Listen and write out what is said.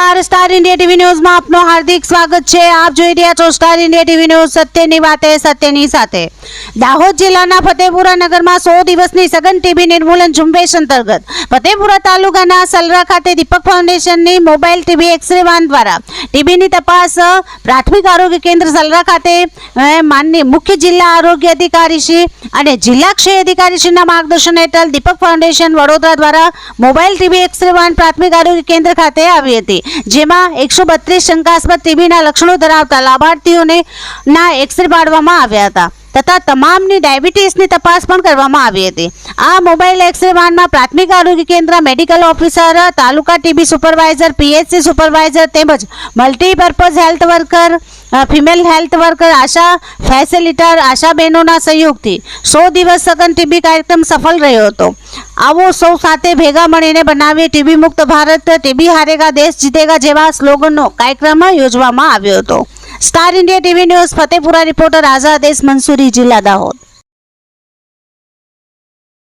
નમસ્કાર star India TV ન્યૂઝમાં આપનું હાર્દિક સ્વાગત છે। આપ જોઈ રહ્યા છો સ્ટાર ઇન્ડિયા ટીવી ન્યૂઝ, સત્યની વાતે સત્યની સાથે। દાહોદ જિલ્લાના ફતેપુરા નગરમાં 100 દિવસની સઘન ટીબી નિર્મૂલન ઝુંબેશ અંતર્ગત ફતેપુરા તાલુકાના સલરા ખાતે દીપક ફાઉન્ડેશનની મોબાઈલ ટીબી એક્સરે વાન દ્વારા ટીબીની તપાસ પ્રાથમિક આરોગ્ય કેન્દ્ર સલરા ખાતે માનનીય મુખ્ય જિલ્લા આરોગ્ય અધિકારી શ્રી અને જિલ્લા ક્ષય અધિકારી શ્રીના માર્ગદર્શન હેઠળ દીપક ફાઉન્ડેશન વડોદરા દ્વારા મોબાઈલ ટીબી એક્સરે વાન પ્રાથમિક આરોગ્ય કેન્દ્ર ખાતે આવી હતી, જેમાં 132 શંકાસ્પદ ટીબીના લક્ષણો ધરાવતા લાભાર્થીઓને ના એક્સરે પાડવામાં આવ્યા હતા તથા તમામની ડાયાબિટીસની તપાસ પણ કરવામાં આવી હતી। આ મોબાઈલ એક્સરે વાનમાં પ્રાથમિક આરોગ્ય કેન્દ્ર medical officer, taluka TB supervisor, PHC supervisor તેમજ multipurpose health worker, female health worker, ASHA facilitator, ASHA બહેનોના સહયોગથી 100 દિવસ સઘન ટીબી કાર્યક્રમ સફળ રહ્યો હતો। આવો સૌ સાથે ભેગા મળીને બનાવીએ ટીબી મુક્ત ભારત, ટીબી હારેગા દેશ જીતેગા જેવા સ્લોગનનો કાર્યક્રમ યોજવામાં આવ્યો હતો। Star India TV news Fatepura reporter Azad Mansuri, જિલ્લા દાહોદ।